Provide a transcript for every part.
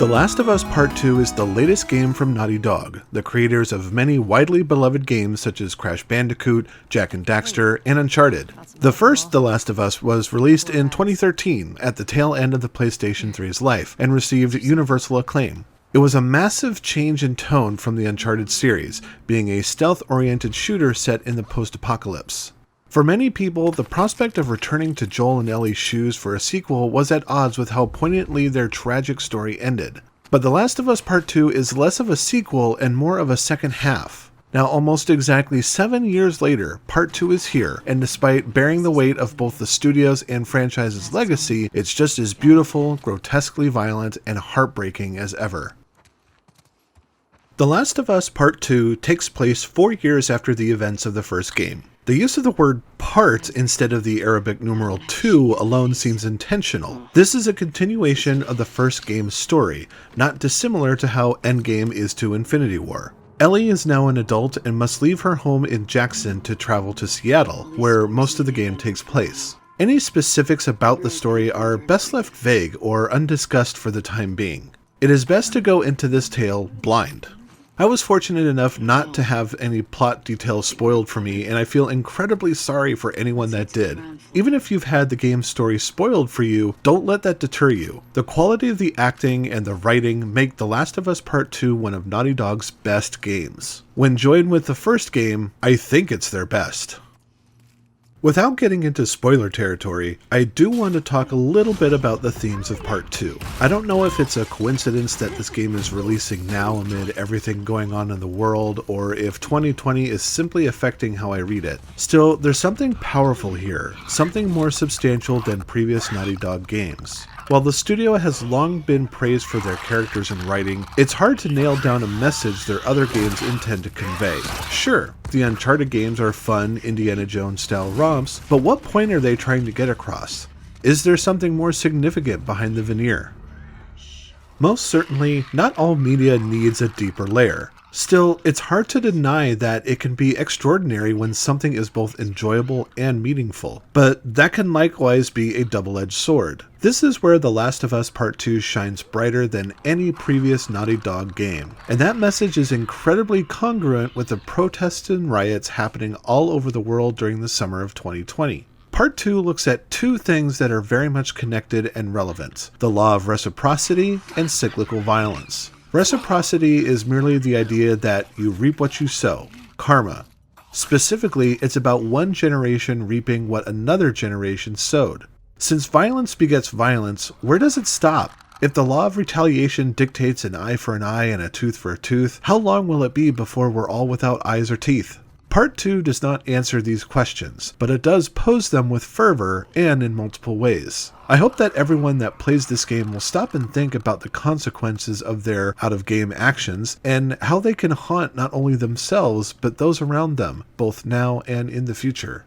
The Last of Us Part 2 is the latest game from Naughty Dog, the creators of many widely beloved games such as Crash Bandicoot, Jak and Daxter, and Uncharted. The first The Last of Us was released in 2013 at the tail end of the PlayStation 3's life and received universal acclaim. It was a massive change in tone from the Uncharted series, being a stealth-oriented shooter set in the post-apocalypse. For many people, the prospect of returning to Joel and Ellie's shoes for a sequel was at odds with how poignantly their tragic story ended. But The Last of Us Part 2 is less of a sequel and more of a second half. Now, almost exactly 7 years later, Part 2 is here, and despite bearing the weight of both the studio's and franchise's legacy, it's just as beautiful, grotesquely violent, and heartbreaking as ever. The Last of Us Part 2 takes place 4 years after the events of the first game. The use of the word part instead of the Arabic numeral 2 alone seems intentional. This is a continuation of the first game's story, not dissimilar to how Endgame is to Infinity War. Ellie is now an adult and must leave her home in Jackson to travel to Seattle, where most of the game takes place. Any specifics about the story are best left vague or undiscussed for the time being. It is best to go into this tale blind. I was fortunate enough not to have any plot details spoiled for me, and I feel incredibly sorry for anyone that did. Even if you've had the game's story spoiled for you, don't let that deter you. The quality of the acting and the writing make The Last of Us Part 2 one of Naughty Dog's best games. When joined with the first game, I think it's their best. Without getting into spoiler territory, I do want to talk a little bit about the themes of Part 2. I don't know if it's a coincidence that this game is releasing now amid everything going on in the world, or if 2020 is simply affecting how I read it. Still, there's something powerful here, something more substantial than previous Naughty Dog games. While the studio has long been praised for their characters and writing, it's hard to nail down a message their other games intend to convey. Sure, the Uncharted games are fun, Indiana Jones-style romps, but what point are they trying to get across? Is there something more significant behind the veneer? Most certainly, not all media needs a deeper layer. Still, it's hard to deny that it can be extraordinary when something is both enjoyable and meaningful, but that can likewise be a double-edged sword. This is where The Last of Us Part 2 shines brighter than any previous Naughty Dog game, and that message is incredibly congruent with the protests and riots happening all over the world during the summer of 2020. Part 2 looks at two things that are very much connected and relevant: the law of reciprocity and cyclical violence. Reciprocity is merely the idea that you reap what you sow, karma. Specifically, it's about one generation reaping what another generation sowed. Since violence begets violence, where does it stop? If the law of retaliation dictates an eye for an eye and a tooth for a tooth, how long will it be before we're all without eyes or teeth? Part 2 does not answer these questions, but it does pose them with fervor and in multiple ways. I hope that everyone that plays this game will stop and think about the consequences of their out-of-game actions and how they can haunt not only themselves, but those around them, both now and in the future.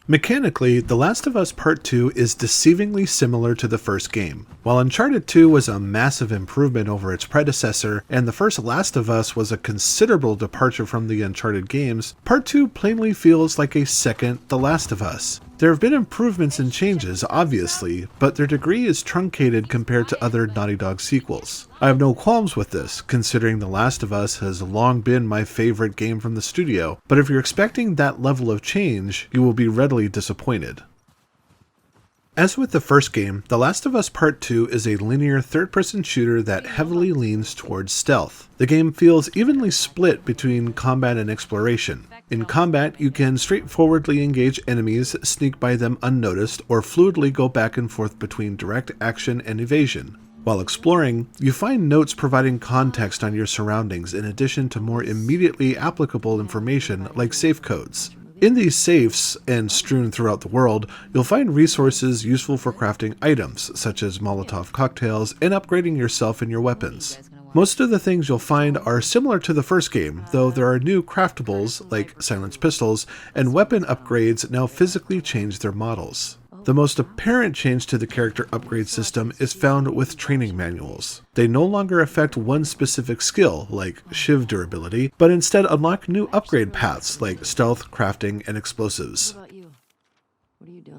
Mechanically, The Last of Us Part 2 is deceivingly similar to the first game. While Uncharted 2 was a massive improvement over its predecessor, and the first Last of Us was a considerable departure from the Uncharted games, Part 2 plainly feels like a second The Last of Us. There have been improvements and changes, obviously, but their degree is truncated compared to other Naughty Dog sequels. I have no qualms with this, considering The Last of Us has long been my favorite game from the studio, but if you're expecting that level of change, you will be readily disappointed. As with the first game, The Last of Us Part 2 is a linear third-person shooter that heavily leans towards stealth. The game feels evenly split between combat and exploration. In combat, you can straightforwardly engage enemies, sneak by them unnoticed, or fluidly go back and forth between direct action and evasion. While exploring, you find notes providing context on your surroundings in addition to more immediately applicable information like safe codes. In these safes, and strewn throughout the world, you'll find resources useful for crafting items, such as Molotov cocktails, and upgrading yourself and your weapons. Most of the things you'll find are similar to the first game, though there are new craftables, like silenced pistols, and weapon upgrades now physically change their models. The most apparent change to the character upgrade system is found with training manuals. They no longer affect one specific skill, like shiv durability, but instead unlock new upgrade paths like stealth, crafting, and explosives.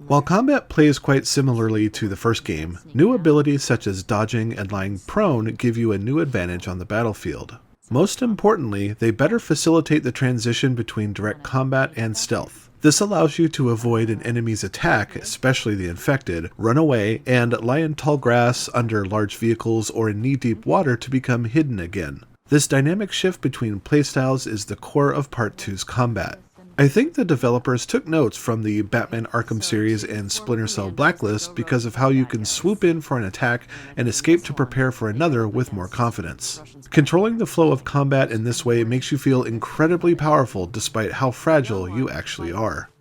While combat plays quite similarly to the first game, new abilities such as dodging and lying prone give you a new advantage on the battlefield. Most importantly, they better facilitate the transition between direct combat and stealth. This allows you to avoid an enemy's attack, especially the infected, run away, and lie in tall grass, under large vehicles, or in knee-deep water to become hidden again. This dynamic shift between playstyles is the core of Part 2's combat. I think the developers took notes from the Batman Arkham series and Splinter Cell Blacklist because of how you can swoop in for an attack and escape to prepare for another with more confidence. Controlling the flow of combat in this way makes you feel incredibly powerful despite how fragile you actually are.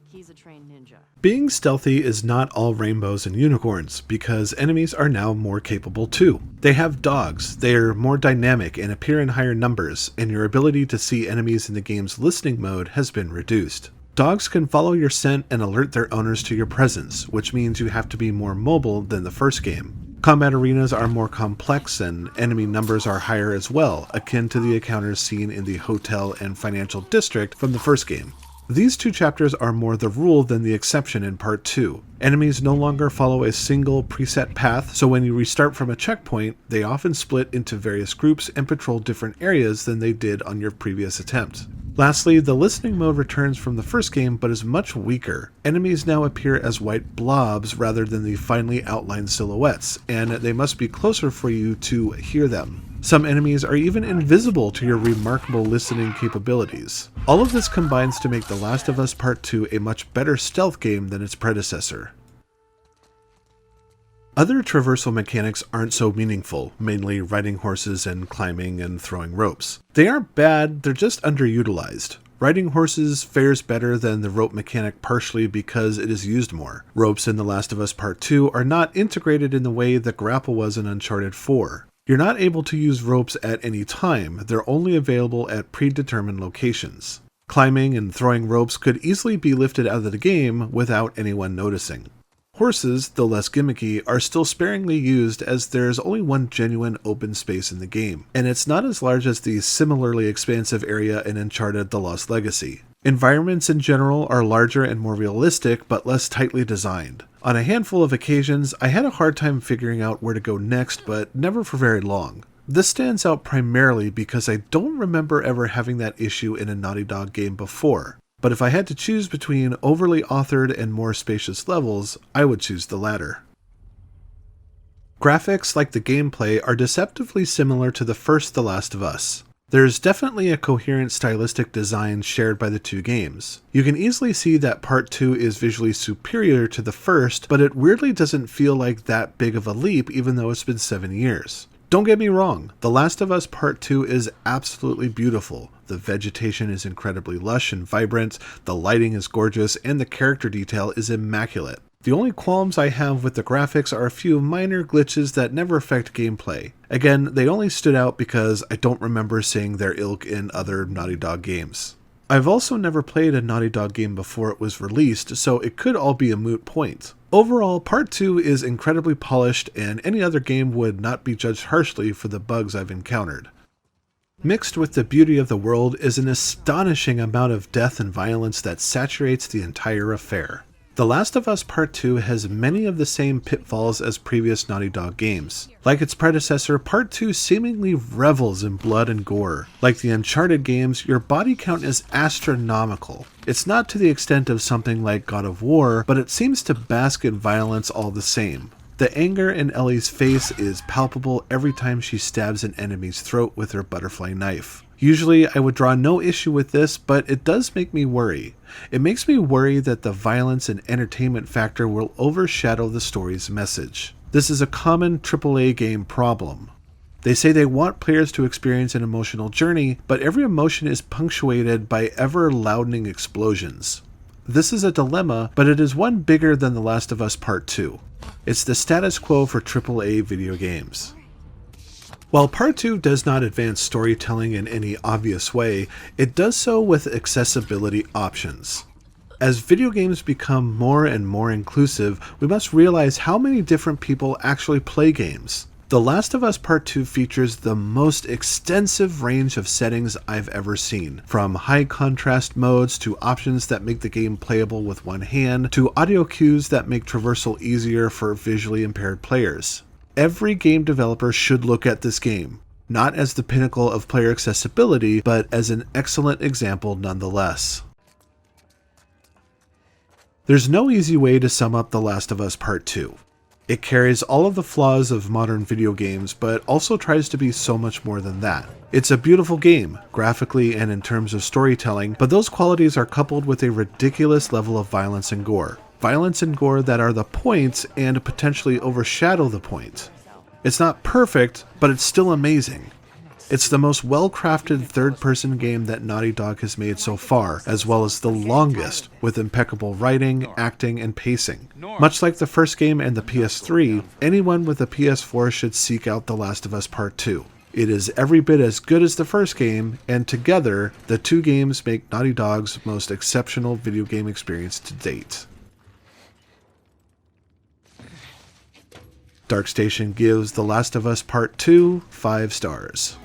Being stealthy is not all rainbows and unicorns, because enemies are now more capable too. They have dogs, they are more dynamic and appear in higher numbers, and your ability to see enemies in the game's listening mode has been reduced. Dogs can follow your scent and alert their owners to your presence, which means you have to be more mobile than the first game. Combat arenas are more complex and enemy numbers are higher as well, akin to the encounters seen in the hotel and financial district from the first game. These two chapters are more the rule than the exception in Part 2. Enemies no longer follow a single preset path, so when you restart from a checkpoint, they often split into various groups and patrol different areas than they did on your previous attempt. Lastly, the listening mode returns from the first game but is much weaker. Enemies now appear as white blobs rather than the finely outlined silhouettes, and they must be closer for you to hear them. Some enemies are even invisible to your remarkable listening capabilities. All of this combines to make The Last of Us Part 2 a much better stealth game than its predecessor. Other traversal mechanics aren't so meaningful, mainly riding horses and climbing and throwing ropes. They aren't bad, they're just underutilized. Riding horses fares better than the rope mechanic partially because it is used more. Ropes in The Last of Us Part 2 are not integrated in the way the grapple was in Uncharted 4. You're not able to use ropes at any time, they're only available at predetermined locations. Climbing and throwing ropes could easily be lifted out of the game without anyone noticing. Horses, though less gimmicky, are still sparingly used as there's only one genuine open space in the game, and it's not as large as the similarly expansive area in Uncharted: The Lost Legacy. Environments in general are larger and more realistic, but less tightly designed. On a handful of occasions, I had a hard time figuring out where to go next, but never for very long. This stands out primarily because I don't remember ever having that issue in a Naughty Dog game before. But if I had to choose between overly authored and more spacious levels, I would choose the latter. Graphics, like the gameplay, are deceptively similar to the first The Last of Us. There's definitely a coherent stylistic design shared by the two games. You can easily see that Part 2 is visually superior to the first, but it weirdly doesn't feel like that big of a leap even though it's been 7 years. Don't get me wrong, The Last of Us Part 2 is absolutely beautiful. The vegetation is incredibly lush and vibrant, the lighting is gorgeous, and the character detail is immaculate. The only qualms I have with the graphics are a few minor glitches that never affect gameplay. Again, they only stood out because I don't remember seeing their ilk in other Naughty Dog games. I've also never played a Naughty Dog game before it was released, so it could all be a moot point. Overall, Part 2 is incredibly polished, and any other game would not be judged harshly for the bugs I've encountered. Mixed with the beauty of the world is an astonishing amount of death and violence that saturates the entire affair. The Last of Us Part 2 has many of the same pitfalls as previous Naughty Dog games. Like its predecessor, Part 2 seemingly revels in blood and gore. Like the Uncharted games, your body count is astronomical. It's not to the extent of something like God of War, but it seems to bask in violence all the same. The anger in Ellie's face is palpable every time she stabs an enemy's throat with her butterfly knife. Usually I would draw no issue with this, but it does make me worry. It makes me worry that the violence and entertainment factor will overshadow the story's message. This is a common AAA game problem. They say they want players to experience an emotional journey, but every emotion is punctuated by ever-loudening explosions. This is a dilemma, but it is one bigger than The Last of Us Part 2. It's the status quo for AAA video games. While Part 2 does not advance storytelling in any obvious way, it does so with accessibility options. As video games become more and more inclusive, we must realize how many different people actually play games. The Last of Us Part 2 features the most extensive range of settings I've ever seen, from high contrast modes to options that make the game playable with one hand, to audio cues that make traversal easier for visually impaired players. Every game developer should look at this game, not as the pinnacle of player accessibility, but as an excellent example nonetheless. There's no easy way to sum up The Last of Us Part 2. It carries all of the flaws of modern video games, but also tries to be so much more than that. It's a beautiful game, graphically and in terms of storytelling, but those qualities are coupled with a ridiculous level of violence and gore. Violence and gore that are the point and potentially overshadow the point. It's not perfect, but it's still amazing. It's the most well-crafted third-person game that Naughty Dog has made so far, as well as the longest, with impeccable writing, acting, and pacing. Much like the first game and the PS3, anyone with a PS4 should seek out The Last of Us Part 2. It is every bit as good as the first game, and together, the two games make Naughty Dog's most exceptional video game experience to date. DarkStation gives The Last of Us Part 2 5 stars.